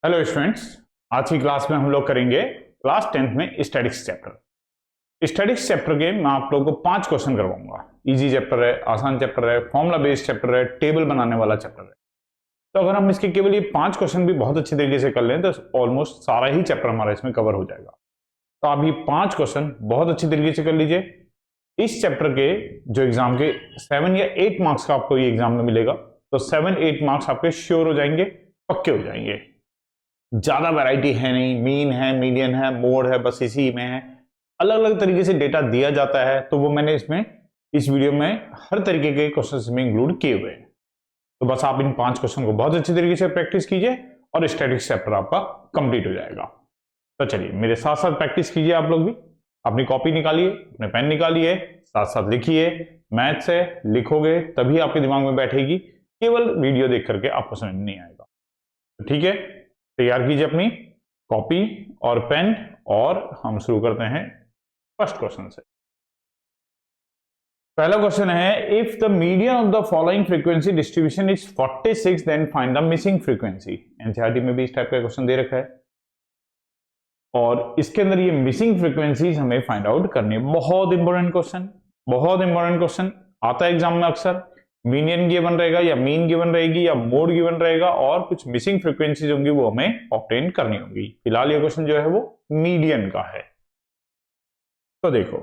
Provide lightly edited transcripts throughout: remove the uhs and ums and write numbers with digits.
Hello students, आज की class में हम लोग करेंगे क्लास 10th में स्टैटिक्स चैप्टर। स्टैटिक्स चैप्टर के मैं आप लोगों को 5 क्वेश्चन करवाऊंगा। इजी चैप्टर है, आसान चैप्टर है, फॉर्मूला बेस्ड चैप्टर है, टेबल बनाने वाला चैप्टर है। तो अगर हम इसके केवल ये 5 क्वेश्चन भी बहुत अच्छी तरीके से कर लें तो ऑलमोस्ट सारा ही चैप्टर हमारा इसमें कवर हो जाएगा। तो आप ये 5 क्वेश्चन बहुत अच्छी तरीके से कर लीजिए। इस चैप्टर के जो एग्जाम के 7 या 8 मार्क्स का आपको ये एग्जाम में मिलेगा, तो 7-8 मार्क्स आपके श्योर हो जाएंगे, पक्के हो जाएंगे। ज्यादा वैरायटी है नहीं, मीन है, मीडियन है, मोड है, बस इसी में है। अलग अलग तरीके से डेटा दिया जाता है, तो वो मैंने इस वीडियो में हर तरीके के क्वेश्चन में इंक्लूड किए हुए हैं। तो बस आप इन 5 क्वेश्चन को बहुत अच्छी तरीके से प्रैक्टिस कीजिए और स्टैटिक्स चैप्टर आपका कंप्लीट हो जाएगा। तो चलिए मेरे साथ साथ प्रैक्टिस कीजिए। आप लोग भी अपनी कॉपी निकालिए, अपने पेन निकालिए, साथ साथ लिखिए। मैथ से लिखोगे तभी आपके दिमाग में बैठेगी, केवल वीडियो देख करके आपको समझ नहीं आएगा। तो ठीक है, तैयार कीजिए अपनी कॉपी और पेन और हम शुरू करते हैं फर्स्ट क्वेश्चन से। पहला क्वेश्चन है, if the median of the following frequency distribution is 46 then find the missing frequency. NCERT में भी इस टाइप का क्वेश्चन दे रखा है और इसके अंदर ये मिसिंग फ्रीक्वेंसीज हमें फाइंड आउट करनी है। बहुत इंपॉर्टेंट क्वेश्चन, बहुत इंपॉर्टेंट क्वेश्चन आता है एग्जाम में अक्सर। मीडियन गिवन रहेगा या मीन गिवन रहेगी या मोड गिवन रहेगा और कुछ मिसिंग फ्रीक्वेंसीज होंगी, वो हमें ऑब्टेन करनी होगी। फिलहाल ये क्वेश्चन जो है वो मीडियन का है। तो देखो,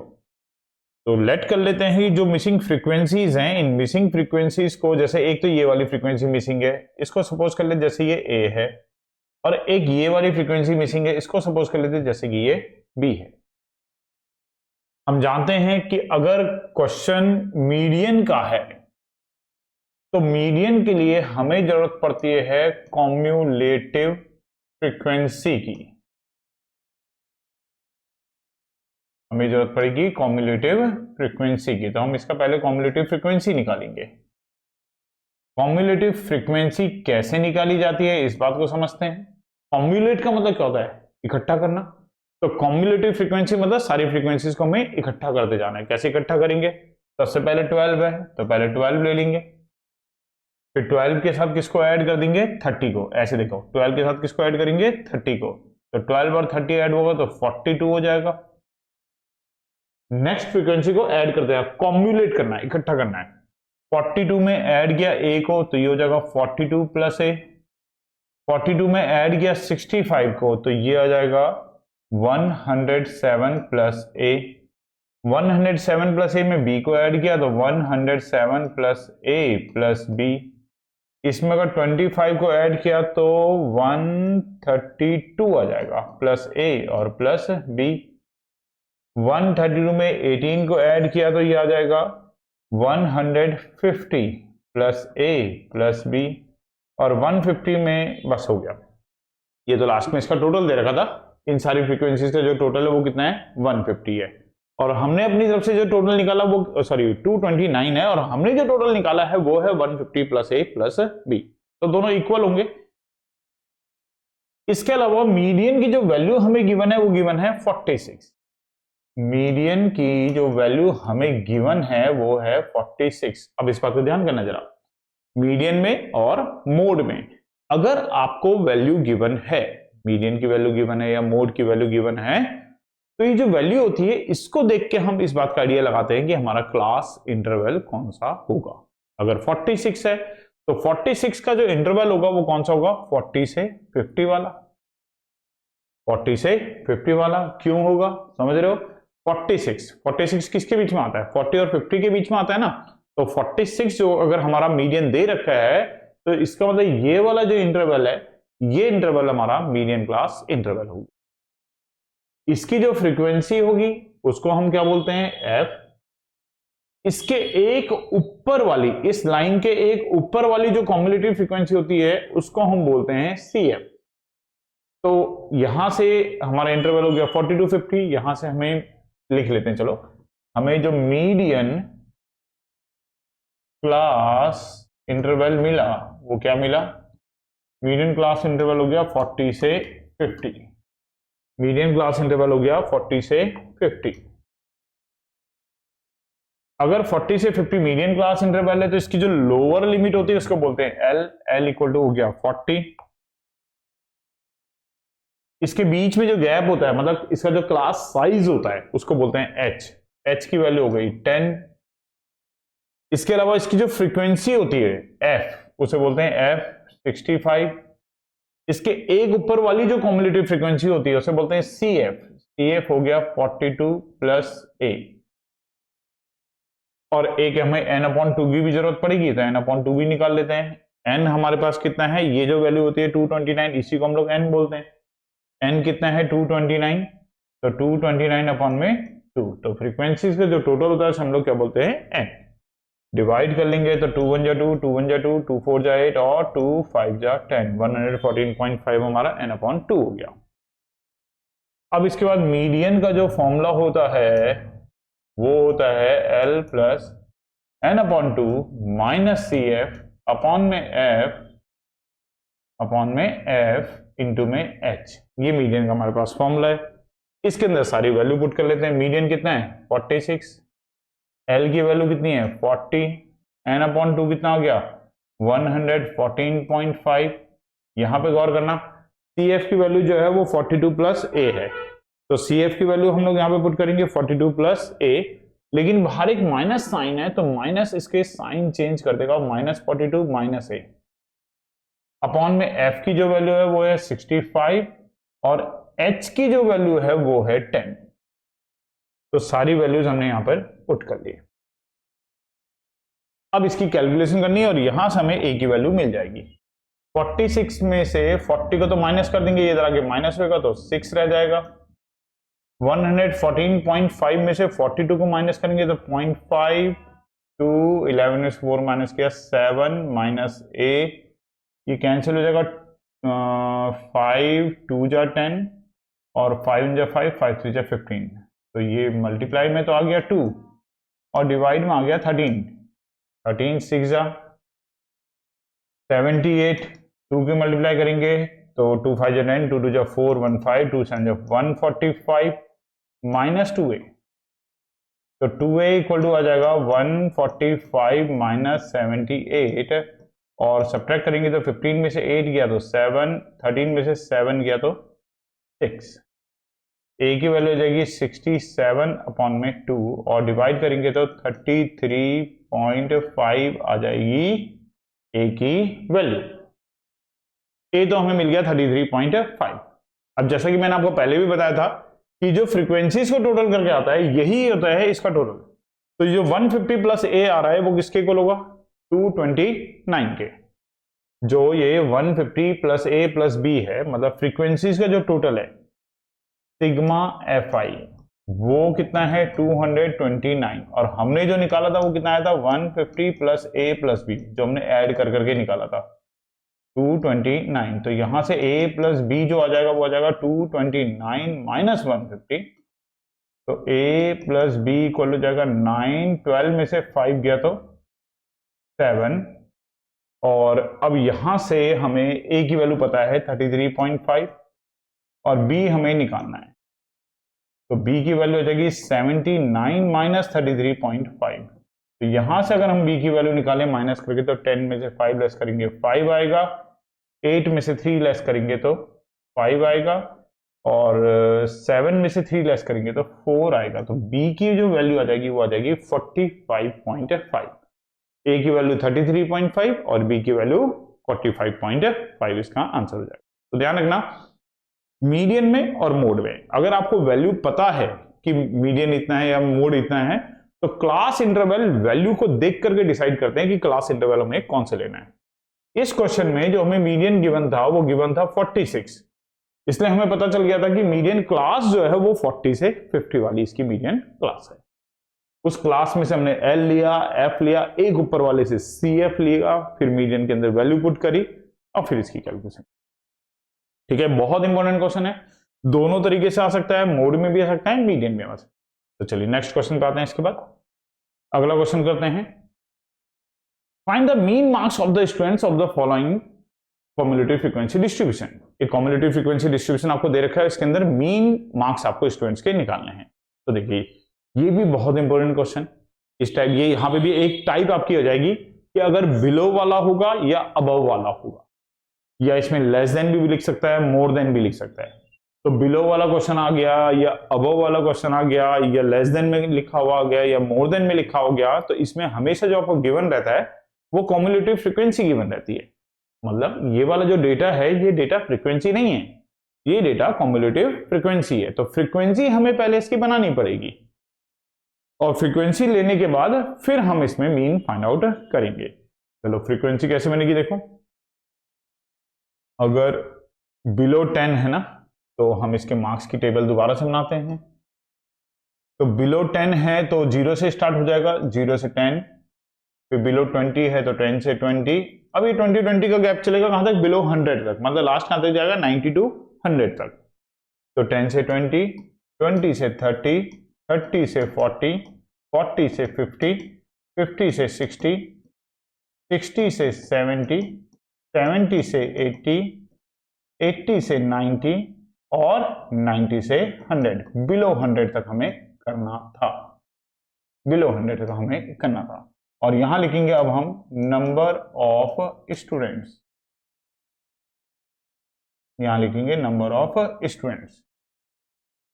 तो लेट कर लेते हैं कि जो मिसिंग फ्रीक्वेंसीज हैं, इन मिसिंग फ्रीक्वेंसीज को, जैसे एक तो ये वाली फ्रीक्वेंसी मिसिंग है, इसको सपोज कर लेते जैसे ये ए है, और एक ये वाली फ्रीक्वेंसी मिसिंग है, इसको सपोज कर लेते जैसे कि ये बी है। हम जानते हैं कि अगर क्वेश्चन मीडियन का है तो मीडियन के लिए हमें जरूरत पड़ती है कॉम्युलेटिव फ्रीक्वेंसी की। हमें जरूरत पड़ेगी कॉम्युलेटिव फ्रीक्वेंसी की। तो हम इसका पहले कॉम्युलेटिव फ्रीक्वेंसी निकालेंगे। कॉम्युलेटिव फ्रीक्वेंसी कैसे निकाली जाती है इस बात को समझते हैं। कॉम्युलेट का मतलब क्या होता है? इकट्ठा करना। तो कॉम्युलेटिव फ्रीक्वेंसी मतलब सारी फ्रीक्वेंसीज को हमें इकट्ठा करते जाना है। कैसे इकट्ठा करेंगे? सबसे पहले 12 है तो पहले 12 ले लेंगे, फिर 12 के साथ किसको ऐड कर देंगे? 30 को। ऐसे देखो, 12 के साथ किसको ऐड करेंगे? 30 को। तो 12 और 30 ऐड होगा तो 42 हो जाएगा। नेक्स्ट फ्रीक्वेंसी को ऐड करते हैं, कॉम्युलेट करना है, इकट्ठा करना है। 42 में ऐड किया ए को तो ये हो जाएगा 42 प्लस ए। 42 में ऐड किया 65 को तो ये आ जाएगा 107 प्लस ए। 107 प्लस ए में बी को ऐड किया तो 107 प्लस ए प्लस बी। इसमें अगर 25 को ऐड किया तो 132 आ जाएगा, प्लस ए और प्लस बी। 132 में 18 को ऐड किया तो ये आ जाएगा 150 प्लस ए प्लस बी, और 150 में बस हो गया। ये तो लास्ट में इसका टोटल दे रखा था। इन सारी फ्रीक्वेंसीज का जो टोटल है वो कितना है? 150 है। और हमने अपनी तरफ से जो टोटल निकाला वो 229 है, और हमने जो टोटल निकाला है वो है 150 प्लस ए प्लस बी। तो दोनों इक्वल होंगे। इसके अलावा मीडियन की जो वैल्यू हमें गिवन है वो गिवन है 46। मीडियन की जो वैल्यू हमें गिवन है वो है 46। अब इस बात को ध्यान करना जरा, मीडियन में और मोड में अगर आपको वैल्यू गिवन है, मीडियन की वैल्यू गिवन है या मोड की वैल्यू गिवन है, तो ये जो वैल्यू होती है इसको देख के हम इस बात का आइडिया लगाते हैं कि हमारा क्लास इंटरवल कौन सा होगा। अगर 46 है तो 46 का जो इंटरवल होगा वो कौन सा होगा? 40 से 50 वाला। 40 से 50 वाला क्यों होगा? समझ रहे हो? 46 किसके बीच में आता है? 40 और 50 के बीच में आता है ना। तो 46 जो अगर हमारा मीडियन दे रखा है तो इसका मतलब ये वाला जो इंटरवल है, ये इंटरवल हमारा मीडियन क्लास इंटरवल होगा। इसकी जो फ्रीक्वेंसी होगी उसको हम क्या बोलते हैं? एफ। इसके एक ऊपर वाली, इस लाइन के एक ऊपर वाली जो कॉम्युलेटिव फ्रीक्वेंसी होती है उसको हम बोलते हैं सी एफ। तो यहां से हमारा इंटरवल हो गया 40 to 50। यहां से हमें लिख लेते हैं, चलो, हमें जो मीडियन क्लास इंटरवल मिला वो क्या मिला? मीडियन क्लास इंटरवल हो गया 40 से 50। मीडियन क्लास इंटरवल हो गया 40 से 50। अगर 40 से 50 मीडियन क्लास इंटरवल है तो इसकी जो लोअर लिमिट होती है उसको बोलते हैं एल। एल इक्वल टू हो गया 40 इसके बीच में जो गैप होता है, मतलब इसका जो क्लास साइज होता है, उसको बोलते हैं h। h की वैल्यू हो गई 10। इसके अलावा इसकी जो फ्रीक्वेंसी होती है f, उसे बोलते हैं f65। इसके एक ऊपर वाली जो कॉम्युलेटिव फ्रीक्वेंसी होती है उसे बोलते हैं cf। cf हो गया 42 प्लस a, और एक हमें n/2 की भी जरूरत पड़ेगी, तो n/2 भी निकाल लेते हैं। n हमारे पास कितना है, ये जो वैल्यू होती है 229, इसी को हम लोग n बोलते हैं। n कितना है 229, तो 229/2, तो फ्रीक्वेंसीज का जो टोटल होता है हम लोग क्या बोलते हैं, n। डिवाइड कर लेंगे तो 2 1 जा 2, 2 1 जा 2, 2 4 जा 8 और 2 5 जा 10, 114.5 हमारा n/2 हो गया। अब इसके बाद मीडियन का जो फॉर्मूला होता है वो होता है L plus n/2 minus CF upon में F इंटू में H। ये मीडियन का हमारे पास फॉर्मूला है। इसके अंदर सारी वैल्यू पुट कर लेते हैं। मीडियन कितना है 46, L की वैल्यू कितनी है 40, n/2 कितना हो गया 114.5। यहां पे गौर करना, CF की वैल्यू जो है वो 42 प्लस A है, तो CF की वैल्यू हम लोग यहाँ पे पुट करेंगे 42 प्लस A, लेकिन बाहर एक माइनस साइन है तो माइनस इसके साइन चेंज कर देगा, -42 माइनस A अपॉन में F की जो वैल्यू है वो है 65 और H की जो वैल्यू है वो है 10। तो सारी वैल्यूज हमने यहां पर पुट कर ली। अब इसकी कैलकुलेशन करनी है और यहां से हमें A की वैल्यू मिल जाएगी। 46 में से 40 को तो माइनस कर देंगे, ये इधर आगे माइनस होगा तो 6 रह जाएगा। 114.5 में से 42 को माइनस करेंगे तो 0.5 टू 11 में 4 माइनस किया 7 माइनस A, ये कैंसिल हो जाएगा। 5 2 जा 10 और 5 जा 5, 5 3 जा 15, तो ये मल्टीप्लाई में तो आ गया 2 और डिवाइड में आ गया 13, 13 6 जा 78, 2 की मल्टीप्लाई करेंगे तो 2 5 जा 10, 2 2 जा 4, 1 5, 2 7 जा 145 माइनस 2A, तो 2A इक्वल टू आ जाएगा 145 माइनस 78, और सब्ट्रैक्ट करेंगे तो 15 में से 8 गया तो 7, 13 में से 7 गया तो 6। A की वैल्यू हो जाएगी 67 अपॉन में 2 और डिवाइड करेंगे तो 33.5 आ जाएगी A की वैल्यू। A तो हमें मिल गया 33.5। अब जैसा कि मैंने आपको पहले भी बताया था कि जो फ्रीक्वेंसीज को टोटल करके आता है यही होता है इसका टोटल, तो जो 150 प्लस A आ रहा है वो किसके इक्वल होगा 229 के। जो ये 150 प्लस A प्लस B है, मतलब फ्रीक्वेंसीज का जो टोटल है सिग्मा Fi, वो कितना है 229, और हमने जो निकाला था वो कितना आया था 150 प्लस A प्लस B, जो हमने ऐड कर करके निकाला था 229। तो यहां से A प्लस B जो आ जाएगा वो आ जाएगा 229 माइनस 150, तो A प्लस B इक्वल हो जाएगा 9, 12 में से 5 गया तो 7, और अब यहां से हमें A की वैल्यू पता है 33.5 और B हमें निकालना है, तो B की वैल्यू हो जाएगी 79 माइनस 33.5। तो यहां से अगर हम B की वैल्यू निकालें माइनस करके तो 10 में से 5 लेस करेंगे 5 आएगा, 8 में से 3 लेस करेंगे तो 5 आएगा, और 7 में से 3 लेस करेंगे तो 4 आएगा। तो B की जो वैल्यू आ जाएगी वो आ जाएगी 45.5। A की वैल्यू 33.5 और B की वैल्यू 45.5, इसका आंसर हो जाएगा। तो ध्यान रखना, मीडियन में और मोड में अगर आपको वैल्यू पता है कि मीडियन इतना है या मोड इतना है, तो क्लास इंटरवल वैल्यू को देख करके डिसाइड करते हैं कि क्लास इंटरवल हमें कौन से लेना है। इस क्वेश्चन में जो हमें मीडियन गिवन था वो गिवन था 46, इसलिए हमें पता चल गया था कि मीडियन क्लास जो है वो 40 से 50 वाली इसकी मीडियन क्लास है। उस क्लास में से हमने L लिया, F लिया, एक ऊपर वाले से CF लिया, फिर मीडियन के अंदर वैल्यू पुट करी और फिर इसकी कैलकुलेशन। ठीक है, बहुत इंपॉर्टेंट क्वेश्चन है, दोनों तरीके से आ सकता है, मोड में भी आ सकता है, मीडियन में आ सकता है। तो चलिए नेक्स्ट क्वेश्चन पे आते हैं। इसके बाद अगला क्वेश्चन करते हैं, find the mean marks of the students of the following cumulative frequency distribution. एक कॉम्युलेटिव फ्रीक्वेंसी डिस्ट्रीब्यूशन आपको दे रखा है, इसके अंदर मीन मार्क्स आपको स्टूडेंट्स के निकालने हैं। तो देखिए ये भी बहुत इंपॉर्टेंट क्वेश्चन, इस टाइप ये यहां पे भी एक टाइप आपकी हो जाएगी कि अगर बिलो वाला होगा या अबव वाला होगा, या इसमें लेस देन भी लिख सकता है, मोर देन भी लिख सकता है। तो बिलो वाला क्वेश्चन आ गया या अबव वाला क्वेश्चन आ गया या लेस देन में लिखा हुआ आ गया या मोर देन में लिखा हो गया, तो इसमें हमेशा जो आपको गिवन रहता है वो कॉम्युलेटिव फ्रीक्वेंसी गिवन रहती है। मतलब ये वाला जो डेटा है ये डेटा फ्रीक्वेंसी नहीं है, ये डेटा कॉम्युलेटिव फ्रीक्वेंसी है। तो फ्रीक्वेंसी हमें पहले इसकी बनानी पड़ेगी और फ्रीक्वेंसी लेने के बाद फिर हम इसमें मीन फाइंड आउट करेंगे। चलो फ्रीक्वेंसी कैसे बनेगी देखो, अगर बिलो 10 है ना तो हम इसके मार्क्स की टेबल दोबारा से बनाते हैं। तो बिलो 10 है तो 0 से स्टार्ट हो जाएगा, 0 से 10, फिर बिलो 20 है तो 10 से 20, अब ये 20 का गैप चलेगा कहां तक, बिलो 100 तक, मतलब लास्ट कहां तक जाएगा 90 टू 100 तक। तो 10 से 20, 20 से 30, 30 से 40, 40 से 50, 50 से 60, 60 से 70, 70 से 80, 80 से 90 और 90 से 100, बिलो 100 तक हमें करना था, बिलो 100 तक हमें करना था। और यहां लिखेंगे अब हम नंबर ऑफ स्टूडेंट्स, यहां लिखेंगे नंबर ऑफ स्टूडेंट्स।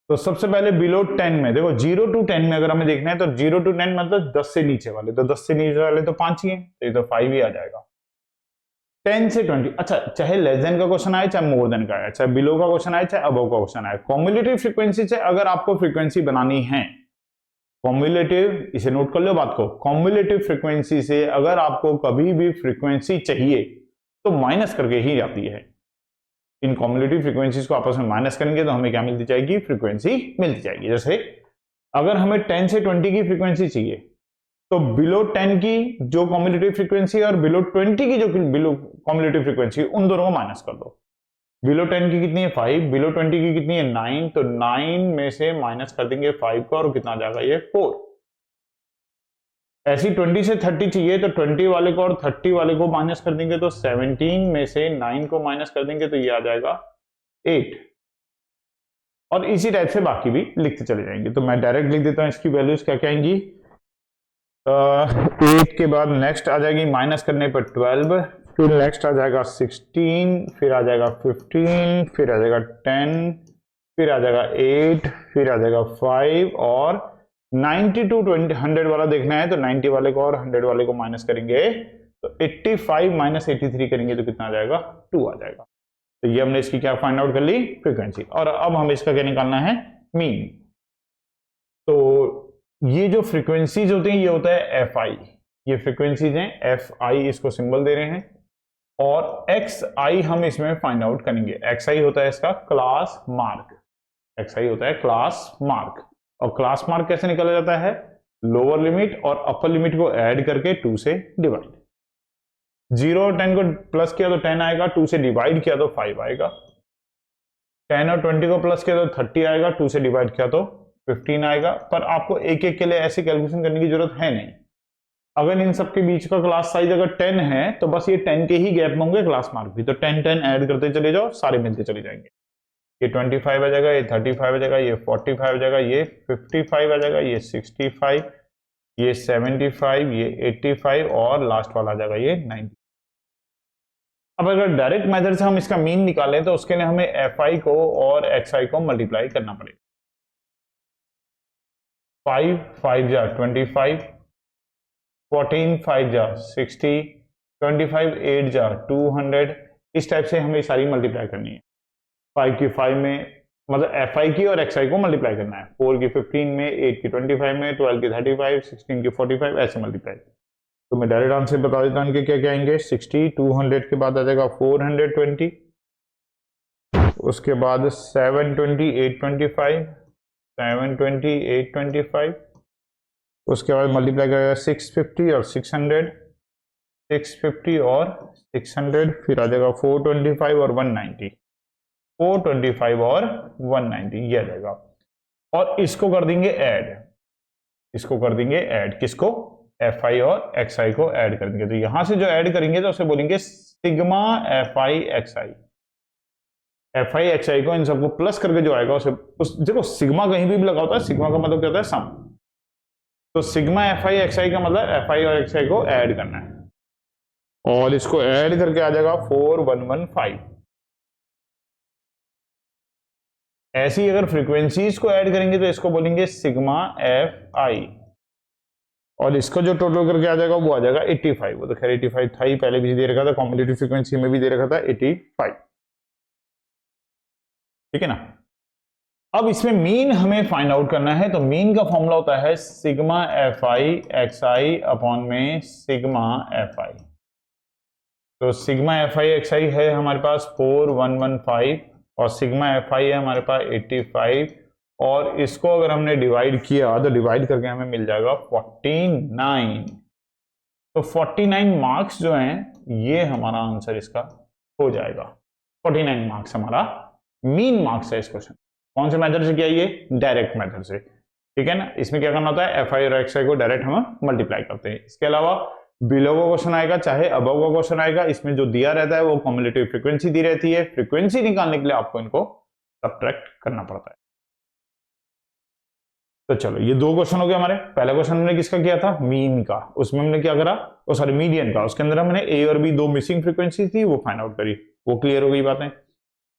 तो सबसे पहले बिलो 10 में देखो, 0 टू 10 में अगर हमें देखना है तो 0 टू 10 मतलब 10 से नीचे वाले, तो 10 से नीचे वाले तो 5 ही हैं, तो ये तो 5 ही आ जाएगा। 10 से 20, अच्छा चाहे लेस देन का क्वेश्चन आए चाहे मोर देन का आए, चाहे बिलो का क्वेश्चन आए चाहे अबव का क्वेश्चन आए, कॉम्युलेटिव फ्रीक्वेंसी से अगर आपको फ्रीक्वेंसी बनानी है, कॉम्युलेटिव, इसे नोट कर लो बात को, कॉम्युलेटिव फ्रीक्वेंसी से अगर आपको कभी भी फ्रीक्वेंसी चाहिए तो माइनस करके ही आती है। इन कॉम्युलेटिव फ्रीक्वेंसीज को आपस में माइनस करेंगे तो हमें क्या मिलती जाएगी, फ्रीक्वेंसी मिलती जाएगी। जैसे अगर हमें 10 से 20 की फ्रीक्वेंसी चाहिए तो बिलो 10 की जो कॉम्युलेटिव फ्रीक्वेंसी और बिलो 20 की जो बिलो कॉम्युलेटिव फ्रीक्वेंसी, उन दोनों को माइनस कर दो। बिलो 10 की कितनी है 5, बिलो 20 की कितनी है 9, तो 9 में से माइनस कर देंगे 5 को और कितना आ जाएगा ये 4। ऐसी 20 से 30 चाहिए तो 20 वाले को और 30 वाले को माइनस कर देंगे तो 17 में से 9 को माइनस कर देंगे तो ये आ जाएगा 8। और इसी टाइप से बाकी भी लिखते चले जाएंगे। तो मैं डायरेक्ट लिख देता हूं इसकी वैल्यूज क्या क्या आएंगी। 8 के बाद नेक्स्ट आ जाएगी माइनस करने पर 12, फिर नेक्स्ट आ जाएगा 16, फिर आ जाएगा 15, फिर आ जाएगा 10, फिर आ जाएगा 8, फिर आ जाएगा 5 और 90 टू 100 वाला देखना है तो 90 वाले को और 100 वाले को माइनस करेंगे तो 85 माइनस 83 करेंगे तो कितना आ जाएगा 2 आ जाएगा। तो ये हमने इसकी क्या फाइंड आउट कर ली, फ्रीक्वेंसी। और अब हम इसका क्या निकालना है, मीन। तो ये जो फ्रीक्वेंसीज होती हैं ये होता है एफ आई, ये फ्रीक्वेंसीज हैं एफ आई, इसको सिंबल दे रहे हैं। और एक्स आई हम इसमें फाइंड आउट करेंगे। एक्स आई होता है इसका क्लास मार्क, एक्स आई होता है क्लास मार्क। और क्लास मार्क कैसे निकाला जाता है, लोअर लिमिट और अपर लिमिट को ऐड करके 2 से डिवाइड। 0 और 10 को प्लस किया तो 10 आएगा, 2 से डिवाइड किया तो 5 आएगा। 10 और 20 को प्लस किया तो 30 आएगा, 2 से डिवाइड किया तो 15 आएगा। पर आपको एक एक के लिए ऐसी कैलकुलेशन करने की जरूरत है नहीं। अगर इन सबके बीच का क्लास साइज अगर 10 है तो बस ये 10 के ही गैप में होंगे क्लास मार्क भी, तो 10 10 ऐड करते चले जाओ, सारे मिलते चले जाएंगे। ये 25 आ जाएगा, ये 35 आ जाएगा, ये 45 आ जाएगा, ये 55 आ जाएगा, ये 65, ये 75, ये 85 और लास्ट वाला आ जाएगा ये 90। अब अगर डायरेक्ट मेथड से हम इसका मीन निकालें तो उसके लिए हमें एफ आई को और एक्स आई को मल्टीप्लाई करना पड़ेगा। 5 5 जा 25, 14 5 जा 60, 25 8 जा 200, इस टाइप से हमें सारी मल्टीप्लाई करनी है। 5 की 5 में मतलब एफ आई की और एक्स आई को मल्टीप्लाई करना है, 4 की 15 में, 8 की 25 में, 12 की 35, 16 की 45, ऐसे मल्टीप्लाई। तो मैं डायरेक्ट आंसर बता देता हूँ कि क्या क्या आएंगे। 60, 200 के बाद आ जाएगा 420, उसके बाद 720, 825, 720, 825, उसके बाद मल्टीप्लाई करेगा 650 और 600, 650 और 600, फिर आ जाएगा 425 और 190, 425 और 190 ये आ जाएगा। और इसको कर देंगे ऐड, इसको कर देंगे ऐड, किसको, एफ आई और एक्स आई को ऐड कर देंगे। तो यहां से जो ऐड करेंगे तो उसे बोलेंगे sigma F I X I. F I X I को इन सबको प्लस करके जो आएगा उसे देखो सिग्मा कहीं भी लगा होता है, सिग्मा का मतलब क्या होता है सम। तो सिग्मा एफ आई एक्स आई का मतलब एफ आई और एक्स आई को ऐड करना है और इसको ऐड करके आ जाएगा 4115। ऐसी अगर फ्रीक्वेंसीज को ऐड करेंगे तो इसको बोलेंगे सिग्मा एफ आई, और इसका जो टोटल करके आ जाएगा वो आ जाएगा 85। वो तो खैर 85 था ही, पहले भी दे रखा था, कॉम्युलेटिव फ्रीक्वेंसी में भी दे रखा था 85, ठीक है ना। अब इसमें मीन हमें फाइंड आउट करना है, तो मीन का फॉर्मूला होता है sigma F I X I upon में सिग्मा एफ आई। तो सिग्मा एफ आई एक्स आई है हमारे पास 4115 और सिग्मा एफ आई है हमारे पास 85, और इसको अगर हमने डिवाइड किया तो डिवाइड करके हमें मिल जाएगा 49। तो 49 मार्क्स जो हैं ये हमारा आंसर इसका हो जाएगा। 49 मार्क्स हमारा मीन मार्क्स है इस क्वेश्चन। कौन से मेथड से किया, ये डायरेक्ट मेथड से, ठीक है ना। इसमें क्या करना होता है, एफ आई और एक्स आई को डायरेक्ट हम मल्टीप्लाई करते हैं। इसके अलावा बिलो का क्वेश्चन आएगा चाहे अबव का क्वेश्चन आएगा, इसमें जो दिया रहता है वो कम्युलेटिव फ्रीक्वेंसी दी रहती है। फ्रीक्वेंसी निकालने के लिए आपको इनको सब्ट्रैक्ट करना पड़ता है। तो चलो ये दो क्वेश्चन हो गए हमारे। पहला क्वेश्चन हमने किसका किया था, मीन का, उसमें हमने क्या करा, सॉरी मीडियन का, उसके अंदर हमने ए और बी दो मिसिंग फ्रीक्वेंसी थी वो फाइंड आउट करी, वो क्लियर हो गई बातें।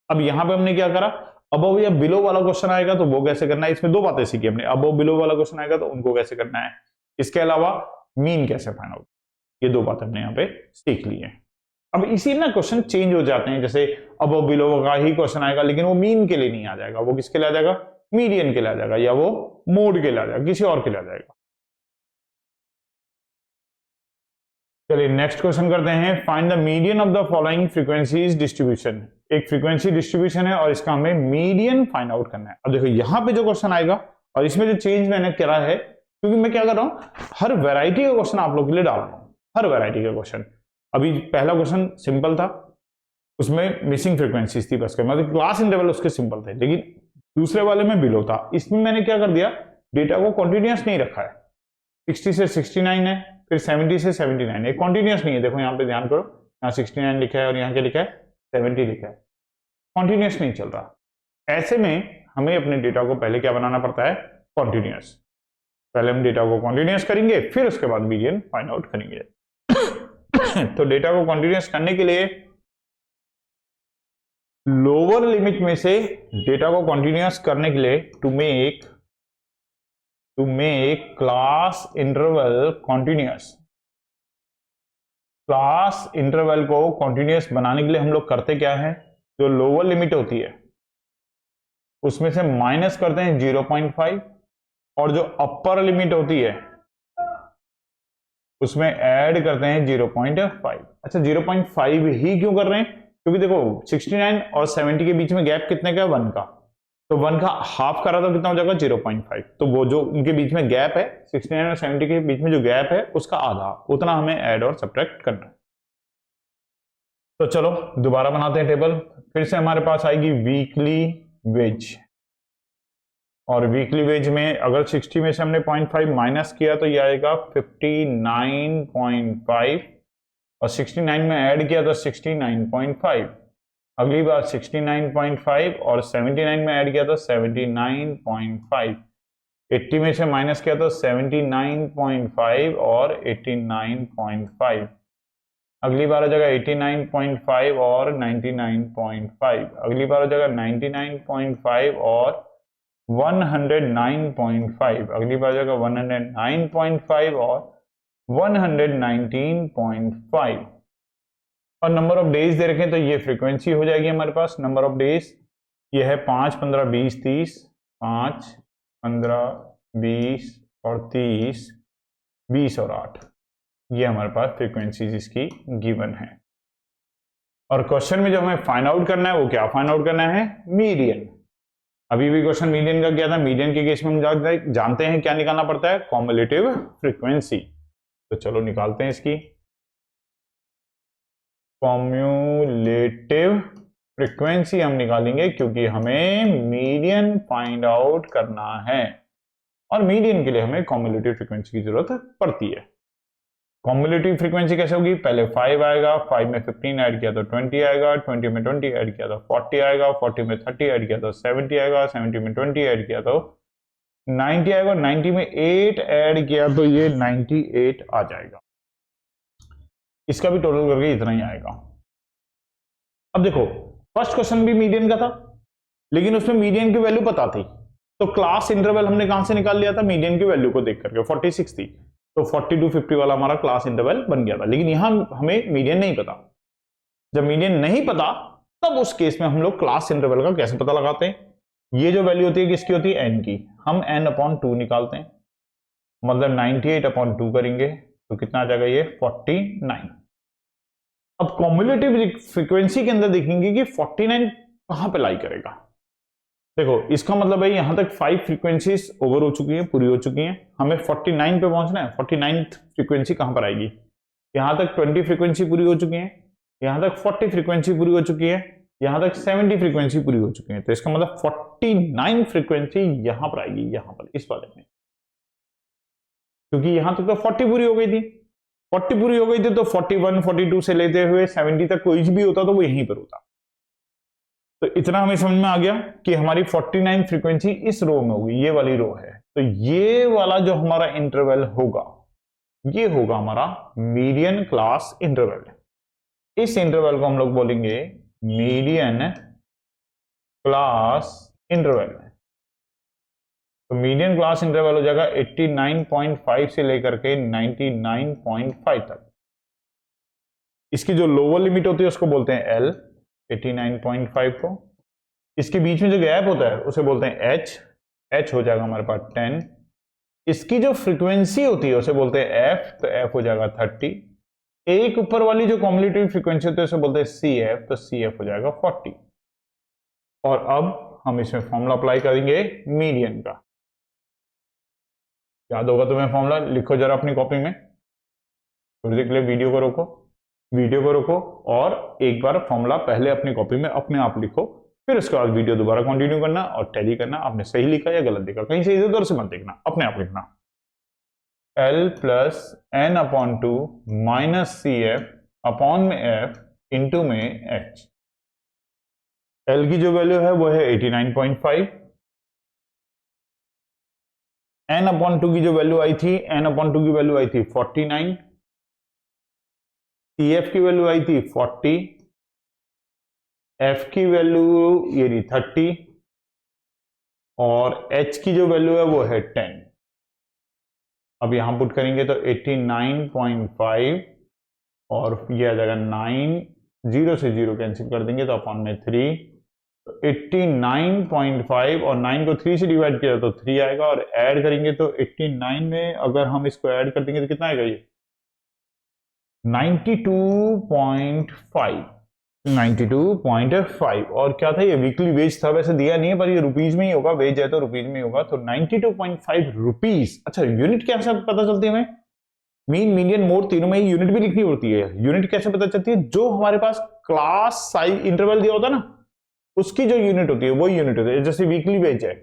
अब यहां पे हमने क्या करा, अबव या बिलो वाला क्वेश्चन आएगा तो वो कैसे करना है, इसमें दो बातें सीखी हमने, अबव बिलो वाला क्वेश्चन आएगा तो उनको कैसे करना है, इसके अलावा मीन कैसे फाइंड आउट, ये दो बातें हमने यहाँ पे सीख ली है। अब इसी ना क्वेश्चन चेंज हो जाते हैं, जैसे अबव बिलो का ही क्वेश्चन आएगा लेकिन वो मीन के लिए नहीं आ जाएगा, वो किसके लिए आ जाएगा, मीडियन के लिए आ जाएगा, या वो मोड के लिए आ जाएगा, किसी और के लिए आ जाएगा। चलिए नेक्स्ट क्वेश्चन करते हैं, find the median of the following frequencies distribution. एक फ्रीक्वेंसी डिस्ट्रीब्यूशन है और इसका हमें मीडियन फाइंड आउट करना है। अब देखो यहां पे जो क्वेश्चन आएगा और इसमें जो चेंज मैंने करा है, क्योंकि मैं क्या कर रहा हूं, हर वैरायटी का क्वेश्चन आप लोग के लिए डाल रहा हूं, हर वैरायटी का क्वेश्चन। अभी पहला क्वेश्चन सिंपल था, उसमें मिसिंग फ्रीक्वेंसीज थी बस, मतलब क्लास इंटरवल उसके सिंपल थे, लेकिन दूसरे वाले में बिलो था। इसमें मैंने क्या कर दिया, डेटा को कॉन्टिन्यूस नहीं रखा है, 60 से 69 है, फिर 70 से 79 है, कॉन्टिन्यूस नहीं है। देखो यहाँ पे ध्यान करो, यहाँ 69 लिखा है और यहाँ क्या लिखा है, 70 लिखा है, कॉन्टिन्यूस नहीं चल रहा। ऐसे में हमें अपने डेटा को पहले क्या बनाना पड़ता है, कॉन्टिन्यूस। पहले हम डेटा को कॉन्टिन्यूस करेंगे, फिर उसके बाद मीडियन फाइंड आउट करेंगे। तो डेटा को कॉन्टिन्यूस करने के लिए लोअर लिमिट में से डेटा को कॉन्टिन्यूस करने के लिए to make class interval continuous, class interval को कॉन्टिन्यूस बनाने के लिए हम लोग करते क्या है, जो लोअर लिमिट होती है उसमें से माइनस करते हैं 0.5, और जो अपर लिमिट होती है उसमें ऐड करते हैं 0.5। अच्छा 0.5 ही क्यों कर रहे हैं, क्योंकि देखो 69 और 70 के बीच में गैप कितने का है, 1 का, तो 1 का हाफ करा तो कितना हो जाएगा 0.5। तो वो जो उनके बीच में गैप है, 69 और 70 के बीच में जो गैप है उसका आधा, उतना हमें ऐड और सब्ट्रैक्ट करना है। तो चलो दोबारा बनाते हैं टेबल। फिर से हमारे पास आएगी वीकली वेज, और वीकली वेज में अगर 60 में से हमने 0.5 माइनस किया तो ये आएगा 59.5, और 69 में ऐड किया तो 69.5, अगली बार 69.5 और 79 में ऐड किया तो 79.5, 80 में से माइनस किया तो 79.5 और 89.5, अगली बार हो जाएगा 89.5 और 99.5, अगली बार हो जाएगा 99.5 और 109.5, अगली बार हो जाएगा 109.5 और 119.5। और नंबर ऑफ डेज दे रखें तो ये फ्रीक्वेंसी हो जाएगी हमारे पास। नंबर ऑफ डेज ये है 5, 15, 20, 30, 5, 15, 20 और 30, 20 और 8, ये हमारे पास फ्रीक्वेंसीज इसकी गिवन है। और क्वेश्चन में जो हमें फाइंड आउट करना है वो क्या फाइंड आउट करना है, मीडियन। अभी भी क्वेश्चन मीडियन का किया था, मीडियन के केस में हम जानते हैं क्या निकालना पड़ता है, कॉम्युलेटिव फ्रीक्वेंसी। तो चलो निकालते हैं इसकी कॉम्युलेटिव फ्रीक्वेंसी, हम निकालेंगे क्योंकि हमें मीडियन फाइंड आउट करना है, और मीडियन के लिए हमें कॉम्युलेटिव फ्रीक्वेंसी की जरूरत पड़ती है। कॉम्युलेटिव फ्रीक्वेंसी कैसे होगी, पहले 5 आएगा, 5 में 15 ऐड किया तो 20 आएगा, 20 में 20 ऐड किया तो 40 आएगा, 40 में 30 ऐड किया तो 70 आएगा, 70 में 20 ऐड किया तो 90 आएगा, 90 में 8 ऐड किया तो ये 98 आ जाएगा। इसका भी टोटल करके इतना ही आएगा। अब देखो फर्स्ट क्वेश्चन भी मीडियन का था, लेकिन उसमें मीडियन की वैल्यू पता थी, तो क्लास इंटरवल हमने कहां से निकाल लिया था, मीडियन की वैल्यू को देख करके 46 थी, तो 40 to 50 वाला हमारा क्लास इंटरवल बन गया था। लेकिन यहां हमें मीडियन नहीं पता। जब मीडियन नहीं पता तब उस केस में हम लोग क्लास इंटरवल का कैसे पता लगाते हैं, ये जो वैल्यू होती है किसकी होती है, एन की, हम n/2 निकालते हैं, मतलब 98/2 करेंगे तो कितना आ जाएगा ये 49। अब कॉम्युलेटिव फ्रीक्वेंसी के अंदर देखेंगे कि 49 कहां पे लाई करेगा। देखो इसका मतलब है यहां तक 5 फ्रीक्वेंसीज ओवर हो चुकी हैं, पूरी हो चुकी हैं, हमें 49 पे पहुंचना है। 49th फ्रीक्वेंसी कहां पर आएगी, यहां तक 20 फ्रीक्वेंसी पूरी हो चुकी है, यहां तक 40 फ्रीक्वेंसी पूरी हो चुकी है, यहां तक 70 फ्रीक्वेंसी पूरी हो चुकी है, तो इसका मतलब 49 फ्रीक्वेंसी यहां पर आएगी, यहां पर इस वाले में, क्योंकि यहां तक तो 40 पूरी हो गई थी, 40 पूरी हो गई थी, तो 41 42 से लेते हुए 70 तक कोई भी होता तो वो यहीं पर होता। तो इतना हमें समझ में आ गया कि हमारी 49 फ्रीक्वेंसी इस रो में होगी, ये वाली रो है, तो ये वाला जो हमारा इंटरवल होगा ये होगा हमारा मीडियन क्लास इंटरवल। इस इंटरवल को हम लोग बोलेंगे मीडियन क्लास इंटरवल। तो मीडियन क्लास इंटरवल हो जाएगा 89.5 से लेकर के 99.5 तक। इसकी जो लोअर लिमिट होती है उसको बोलते हैं एल, 89.5 को। इसके बीच में जो गैप होता है उसे बोलते हैं एच, एच हो जाएगा हमारे पास 10। इसकी जो फ्रीक्वेंसी होती है उसे बोलते हैं एफ, तो एफ हो जाएगा 30। एक ऊपर वाली जो कॉम्युलेटिव फ्रीक्वेंसी होती है उसे बोलते हैं सी एफ, तो सी एफ हो जाएगा 40। और अब हम इसमें फॉर्मूला अप्लाई करेंगे मीडियन का। याद होगा तुम्हें फॉर्मूला, लिखो जरा अपनी कॉपी में, थोड़ी देर के लिए वीडियो को रोको, वीडियो को रोको और एक बार फॉर्मूला पहले अपनी कॉपी में अपने आप लिखो, फिर उसके बाद वीडियो दोबारा कंटिन्यू करना और टैली करना, आपने सही लिखा या गलत लिखा, कहीं से इधर उधर से मत देखना, अपने आप लिखना। L plus n/2 minus C F upon में एफ इंटू में एच। L की जो वैल्यू है वो है 89.5, n/2 की जो वैल्यू आई थी, n/2 की वैल्यू आई थी 49, CF की वैल्यू आई थी 40, F की वैल्यू ये रही 30 और H की जो वैल्यू है वो है 10। अब यहां पुट करेंगे तो 89.5 और ये आ जाएगा 9, 0 से 0 कैंसिल कर देंगे तो अपॉन में 3, तो 89.5 और 9 को 3 से डिवाइड किया तो 3 आएगा और ऐड करेंगे तो 89 में अगर हम इसको ऐड कर देंगे तो कितना आएगा ये 92.5, 92.5। और क्या था ये, वीकली वेज था, वैसे दिया नहीं है पर ये रुपीज में ही होगा, वेज है तो रुपीज में ही होगा, तो 92.5 रुपीज। अच्छा यूनिट कैसे पता चलती है हमें, मीन मीडियन मोड तीनों में ही यूनिट भी लिखनी होती है। यूनिट कैसे पता चलती है, जो हमारे पास क्लास साइज इंटरवल दिया होता है ना उसकी जो यूनिट होती है वो यूनिट होती है। जैसे वीकली वेज है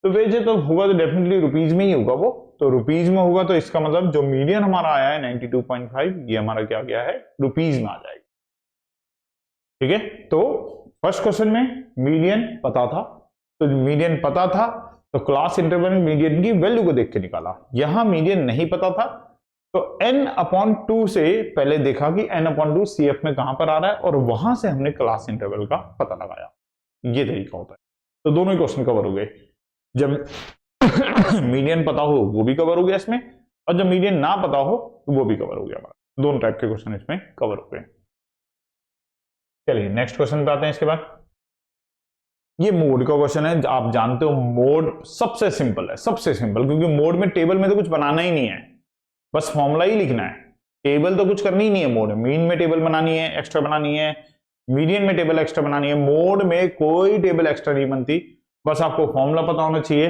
तो वेज है तो होगा तो डेफिनेटली रुपीज में ही होगा वो, तो रुपीज में होगा तो इसका मतलब जो मीडियन हमारा आया है 92.5 ये हमारा क्या गया है रुपीज में आ जाएगा। ठीक है, तो फर्स्ट क्वेश्चन में मीडियन पता था, तो मीडियन पता था तो क्लास इंटरवल मीडियन की वैल्यू को देख के निकाला। यहां मीडियन नहीं पता था तो n/2 से पहले देखा कि n/2 CF में कहां पर आ रहा है और वहां से हमने क्लास इंटरवल का पता लगाया। ये तरीका होता है। तो दोनों ही क्वेश्चन कवर हो गए। जब मीडियन पता हो वो भी कवर हो गया इसमें, और जब मीडियन ना पता हो तो वो भी कवर हो गया हमारा। दोनों टाइप के क्वेश्चन इसमें कवर हो गए। चलिए नेक्स्ट क्वेश्चन पे आते हैं। इसके बाद ये मोड का क्वेश्चन है। आप जानते हो मोड सबसे सिंपल है, सबसे सिंपल, क्योंकि मोड में टेबल में तो कुछ बनाना ही नहीं है, बस फॉर्मूला ही लिखना है। टेबल तो कुछ करनी ही नहीं है मोड में। मीन में टेबल बनानी है, एक्स्ट्रा बनानी है, मीडियन में टेबल एक्स्ट्रा बनानी है, मोड में कोई टेबल एक्स्ट्रा नहीं बनती। बस आपको फॉर्मूला पता होना चाहिए,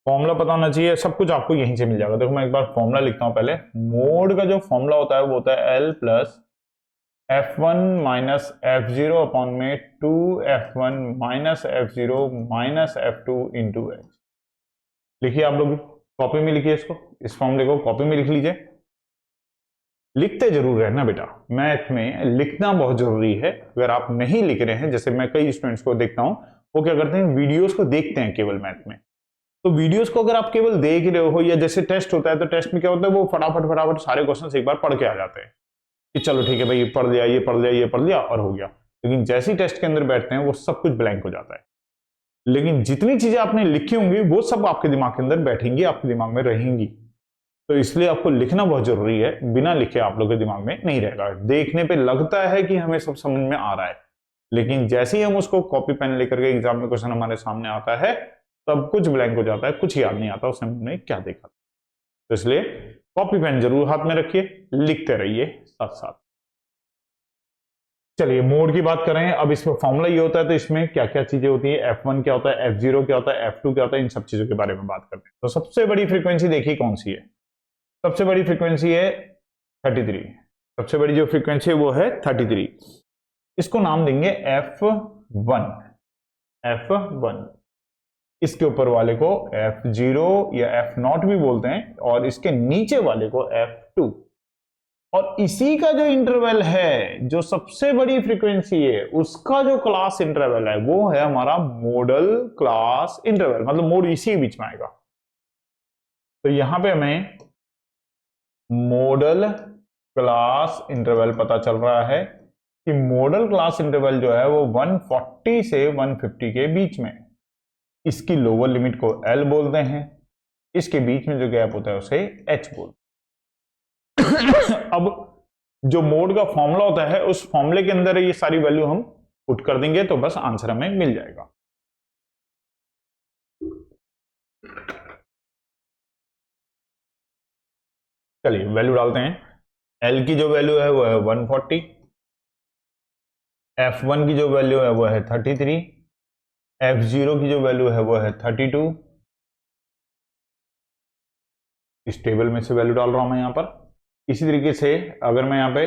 फॉर्मूला पता होना चाहिए, सब कुछ आपको यहीं से मिल जाएगा। देखो मैं एक बार फॉर्मूला लिखता हूं पहले। मोड का जो फॉर्मूला होता है वो होता है L plus F1 minus F0 upon में 2F1 minus F0 minus F2 into H। लिखिए आप लोग कॉपी में लिखिए इसको, इस फॉर्मूले को कॉपी में लिख लीजिए। लिखते जरूर रहना बेटा, मैथ में लिखना बहुत जरूरी है। अगर आप नहीं लिख रहे हैं, जैसे मैं कई स्टूडेंट्स को देखता हूं वो क्या करते हैं वीडियोस को देखते हैं केवल मैथ में, तो वीडियोस को अगर आप केवल देख रहे हो या जैसे टेस्ट होता है तो टेस्ट में क्या होता है वो फटाफट फटाफट सारे क्वेश्चन एक बार पढ़ के आ जाते हैं कि चलो ठीक है भाई ये पढ़ लिया, ये पढ़ लिया, ये पढ़ लिया और हो गया। लेकिन जैसे ही टेस्ट के अंदर बैठते हैं वो सब कुछ ब्लैंक हो जाता है। लेकिन जितनी चीजें आपने लिखी होंगी वो सब आपके दिमाग के अंदर बैठेंगी, आपके दिमाग में रहेंगी। तो इसलिए आपको लिखना बहुत जरूरी है, बिना लिखे आप लोगों के दिमाग में नहीं रहेगा। देखने पे लगता है कि हमें सब समझ में आ रहा है, लेकिन जैसे ही हम उसको कॉपी पेन लेकर के एग्जाम में क्वेश्चन हमारे सामने आता है तब कुछ ब्लैंक हो जाता है, कुछ याद नहीं आता उसने हमने क्या देखा। तो इसलिए कॉपी पेन जरूर हाथ में रखिए, लिखते रहिए साथ साथ। चलिए मोड की बात करें। अब इसमें फॉर्मूला ये होता है, तो इसमें क्या क्या चीजें होती है, F1 क्या होता है, F0 क्या होता है, F2 क्या होता है, इन सब चीजों के बारे में बात करते हैं। तो सबसे बड़ी फ्रीक्वेंसी देखिए कौन सी है। सबसे बड़ी फ्रीक्वेंसी है 33। सबसे बड़ी जो फ्रीक्वेंसी है वो है 33। इसको नाम देंगे F1। F1। इसके ऊपर वाले को F0 या F0 भी बोलते हैं, और इसके नीचे वाले को F2। और इसी का जो इंटरवल है, जो सबसे बड़ी फ्रीक्वेंसी है, उसका जो क्लास इंटरवल है वो है हमारा मॉडल क्लास इंटरवल, मतलब मोड इसी के बीच में आएगा। तो यहां पे हमें मॉडल क्लास इंटरवल पता चल रहा है कि मॉडल क्लास इंटरवल जो है वो 140 से 150 के बीच में। इसकी लोअर लिमिट को L बोलते हैं, इसके बीच में जो गैप होता है उसे H बोलते हैं। अब जो मोड का फॉर्मूला होता है, उस फॉर्मूले के अंदर ये सारी वैल्यू हम पुट कर देंगे तो बस आंसर हमें मिल जाएगा। चलिए वैल्यू डालते हैं। L की जो वैल्यू है वो है 140, F1 की जो वैल्यू है वो है 33, F0 की जो वैल्यू है वो है 32। इस टेबल में से वैल्यू डाल रहा हूं मैं यहां पर। इसी तरीके से अगर मैं यहां पे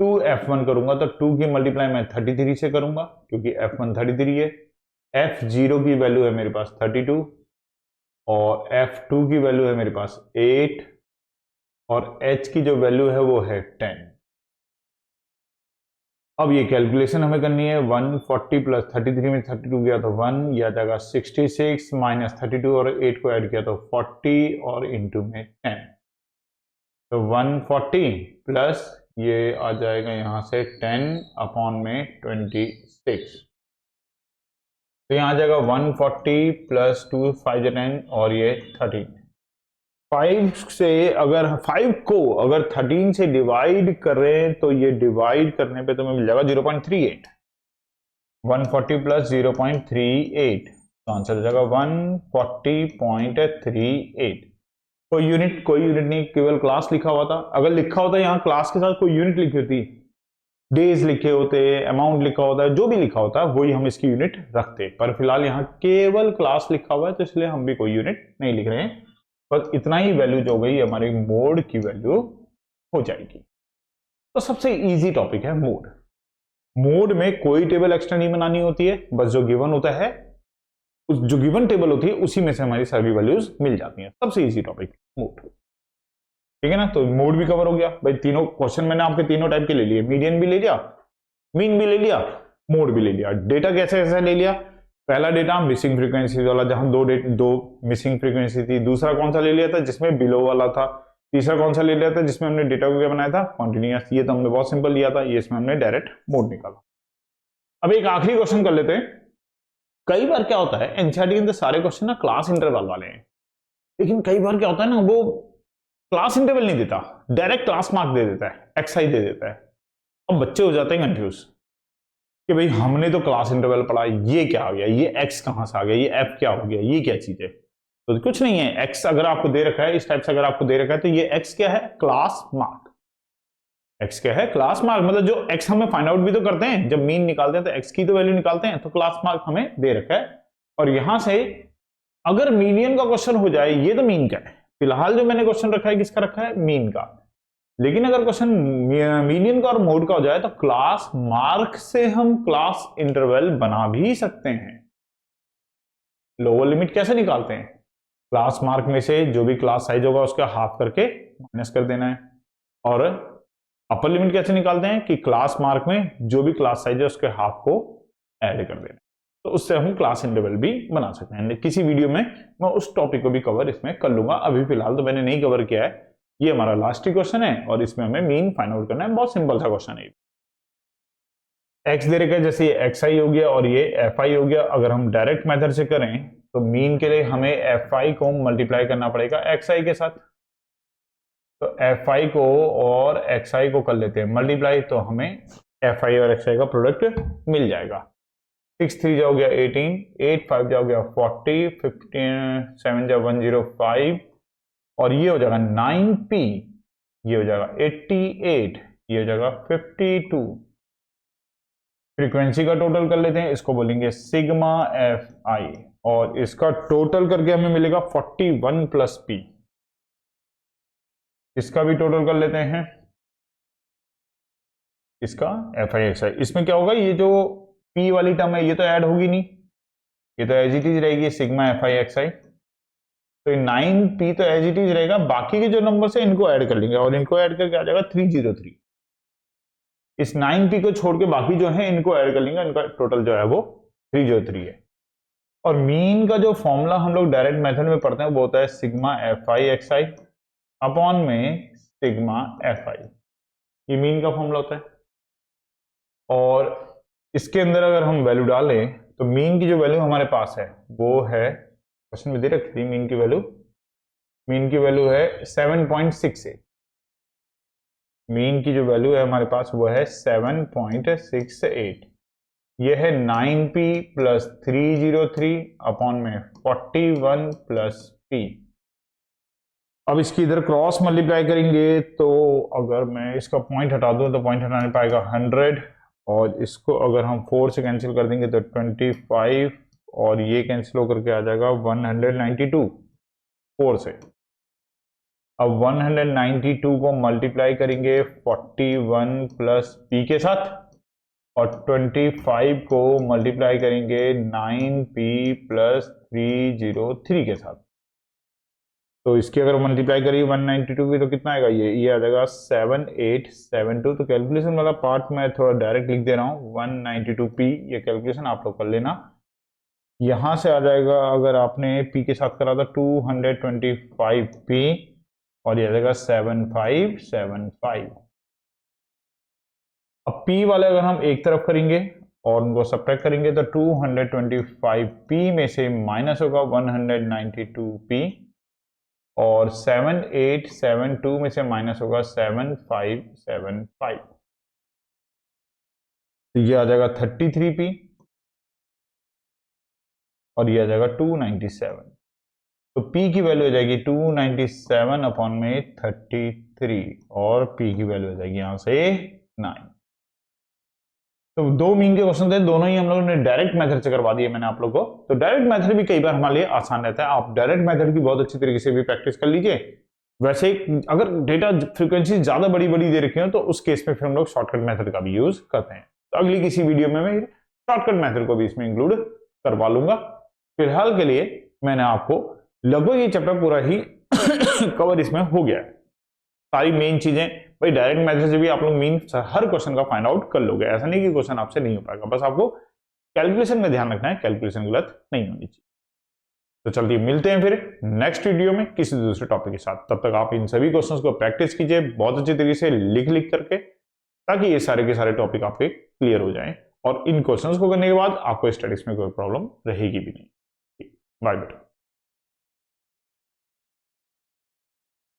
2F1 करूंगा तो 2 की मल्टीप्लाई मैं 33 से करूंगा, क्योंकि F1 33 है। F0 की वैल्यू है मेरे पास 32, और F2 की वैल्यू है मेरे पास 8, और H की जो वैल्यू है वो है 10। अब ये कैलकुलेशन हमें करनी है। 140 प्लस 33 में 32 गया तो 1, यह आ जाएगा 66 माइनस 32 और 8 को ऐड किया तो 40 और इंटू में 10। तो 140 प्लस ये आ जाएगा यहां से 10 अपॉन में 26। तो यहां आ जाएगा 140 प्लस 2 5 10 और ये 13। 5 से अगर 5 को अगर 13 से डिवाइड करें तो ये डिवाइड करने पे तो मिल जाएगा 0.38। 140 प्लस 0.38 तो आंसर हो जाएगा 140.38। कोई यूनिट नहीं, केवल क्लास लिखा हुआ था। अगर लिखा होता यहाँ क्लास के साथ कोई यूनिट लिखी होती, डेज लिखे होते, अमाउंट लिखा होता है, जो भी लिखा होता है वही हम इसकी यूनिट रखते, पर फिलहाल यहाँ केवल क्लास लिखा हुआ है तो इसलिए हम भी कोई यूनिट नहीं लिख रहे हैं। बस इतना ही वैल्यू जो गई हमारी मोड की वैल्यू हो जाएगी। तो सबसे इजी टॉपिक है मोड। मोड में कोई टेबल एक्स्ट्रा नहीं बनानी होती है, बस जो गिवन होता है, उस जो गिवन टेबल होती है उसी में से हमारी सारी वैल्यूज मिल जाती हैं। सबसे इजी टॉपिक मोड, ठीक है ना। तो मोड भी कवर हो गया भाई। तीनों क्वेश्चन मैंने आपके तीनों टाइप के ले लिए, मीडियन भी ले लिया, मीन भी ले लिया, मोड भी ले लिया। डेटा कैसे कैसे ले लिया। पहला डेटा मिसिंग फ्रीक्वेंसी वाला, जहां दो मिसिंग फ्रीक्वेंसी थी। दूसरा कौन सा ले लिया था जिसमें बिलो वाला था। तीसरा कौन सा ले लिया था जिसमें हमने डेटा को क्या बनाया था, कॉन्टिन्यूअस। ये तो हमने बहुत सिंपल लिया था, ये इसमें हमने डायरेक्ट मोड निकाला। अब एक आखिरी क्वेश्चन कर लेते हैं। कई बार क्या होता है, एनसीईआरटी के अंदर सारे क्वेश्चन ना क्लास इंटरवल वाले हैं, लेकिन कई बार क्या होता है ना, वो क्लास इंटरवल नहीं देता, डायरेक्ट क्लास मार्क दे देता है, एक्सआई दे देता है। अब बच्चे हो जाते हैं कंफ्यूज कि भाई हमने तो क्लास इंटरवल पढ़ा, ये क्या आ गया, ये एक्स कहां से आ गया, ये एफ क्या हो गया, ये क्या चीज है। तो कुछ नहीं है, एक्स अगर आपको दे रखा है इस टाइप से, अगर आपको दे रखा है तो ये एक्स क्या है, क्लास मार्क। एक्स क्या है, क्लास मार्क। मतलब जो एक्स हमें फाइंड आउट भी तो करते हैं, जब मीन निकालते हैं तो एक्स की तो वैल्यू निकालते हैं, तो क्लास मार्क हमें दे रखा है। और यहां से अगर मीडियन का क्वेश्चन हो जाए, ये तो मीन का है, फिलहाल जो मैंने क्वेश्चन रखा है किसका रखा है, मीन का। लेकिन अगर क्वेश्चन मीडियन का और मोड का हो जाए तो क्लास मार्क से हम क्लास इंटरवल बना भी सकते हैं। लोअर लिमिट कैसे निकालते हैं, क्लास मार्क में से जो भी क्लास साइज होगा उसका हाफ करके माइनस कर देना है। और अपर लिमिट कैसे निकालते हैं कि क्लास मार्क में जो भी क्लास साइज है उसके हाफ को ऐड कर देना। तो उससे हम क्लास इंटरवल भी बना सकते हैं। किसी वीडियो में मैं उस टॉपिक को भी कवर इसमें कर लूंगा, अभी फिलहाल तो मैंने नहीं कवर किया है। ये हमारा लास्ट क्वेश्चन है और इसमें हमें मीन फाइंड आउट करना है। बहुत सिंपल सा क्वेश्चन है। एक्स दे रखा है, जैसे ये एक्स आई हो गया और ये एफ आई हो गया। अगर हम डायरेक्ट मेथड से करें तो मीन के लिए हमें एफ आई को मल्टीप्लाई करना पड़ेगा एक्स आई के साथ। तो एफ आई को और एक्स आई को कर लेते हैं मल्टीप्लाई, तो हमें एफ आई और एक्स आई का प्रोडक्ट मिल जाएगा। 6 3 जा हो गया 18, 8 5 जा हो गया 40, 15 7 जा 105 और ये हो जाएगा 9p, ये हो जाएगा 88, ये हो जाएगा 52। फ्रीक्वेंसी का टोटल कर लेते हैं, इसको बोलेंगे सिग्मा एफ आई और इसका टोटल करके हमें मिलेगा 41 प्लस पी। इसका भी टोटल कर लेते हैं, इसका एफ आई एक्स आई। इसमें क्या होगा, ये जो पी वाली टर्म है ये तो ऐड होगी नहीं, ये तो एज इट इज रहेगी सिग्मा एफ आई एक्स आई। तो 9p तो एज इट इज रहेगा, बाकी के जो नंबर है इनको ऐड कर लेंगे और इनको ऐड करके आ जाएगा 303। इस 9p को छोड़ के बाकी जो है इनको ऐड कर लेंगे, इनका टोटल जो है वो 303 है। और मीन का जो फॉर्मूला हम लोग डायरेक्ट मेथड में पढ़ते हैं वो होता है sigma F I X I upon में सिग्मा एफ आई। ये मीन का फॉर्मूला होता है। और इसके अंदर अगर हम वैल्यू डालें तो मीन की जो वैल्यू हमारे पास है वो है, क्वेश्चन में दे रखी थी मीन की वैल्यू है 7.68। मीन की जो वैल्यू है हमारे पास वो है 7.68। ये है 9p प्लस 303 अपॉन में 41 प्लस p। अब इसकी इधर क्रॉस मल्टीप्लाई करेंगे तो अगर मैं इसका पॉइंट हटा दूं तो पॉइंट हटाने पाएगा 100 और इसको अगर हम 4 से कैंसिल कर देंगे तो 25 और ये कैंसिल होकर के आ जाएगा 192 4 से। अब 192 को मल्टीप्लाई करेंगे 41 प्लस p के साथ और 25 को मल्टीप्लाई करेंगे 9p प्लस 303 के साथ। तो इसकी अगर मल्टीप्लाई करिए 192 की तो कितना आएगा, ये आ जाएगा 7872। तो कैलकुलेशन वाला पार्ट मैं थोड़ा डायरेक्ट लिख दे रहा हूँ 192p, ये कैलकुलेशन आप लोग कर लेना। यहां से आ जाएगा, अगर आपने p के साथ करा था 225p और ये आ जाएगा 7575। अब p वाले अगर हम एक तरफ करेंगे और उनको सब्ट्रैक्ट करेंगे तो 225p में से माइनस होगा 192p और 7872 में से माइनस होगा 7575। तो ये आ जाएगा 33p और ये आ जाएगा 297। तो p की वैल्यू हो जाएगी 297 अपॉन में 33 और p की वैल्यू हो जाएगी यहां से 9। तो दो मीन के क्वेश्चन थे, दोनों ही हम लोगों ने डायरेक्ट मेथड से करवा दिए मैंने आप लोगों को। तो डायरेक्ट मेथड भी कई बार हमारे लिए आसान रहता है, आप डायरेक्ट मेथड की बहुत अच्छी तरीके से भी प्रैक्टिस कर लीजिए। वैसे अगर डेटा फ्रीक्वेंसी ज्यादा बड़ी बड़ी दे रखी हो तो उस केस में फिर हम लोग शॉर्टकट मेथड का भी यूज करते हैं। तो अगली किसी वीडियो में मैं शॉर्टकट मेथड को भी इसमें इंक्लूड करवा लूंगा। फिलहाल के लिए मैंने आपको लगभग ये चैप्टर पूरा ही कवर इसमें हो गया है। सारी मेन चीजें भाई डायरेक्ट मेथड से भी आप लोग मीन हर क्वेश्चन का फाइंड आउट कर लोगे, ऐसा नहीं कि क्वेश्चन आपसे नहीं हो पाएगा। बस आपको कैलकुलेशन में ध्यान रखना है, कैलकुलेशन गलत नहीं होनी चाहिए। तो चलिए मिलते हैं फिर नेक्स्ट वीडियो में किसी दूसरे टॉपिक के साथ। तब तक आप इन सभी क्वेश्चंस को प्रैक्टिस कीजिए बहुत अच्छी तरीके से लिख करके, ताकि ये सारे के सारे टॉपिक आपके क्लियर हो जाएं और इन क्वेश्चंस को करने के बाद आपको स्टडीज में कोई प्रॉब्लम रहेगी भी नहीं। बाय बेटा।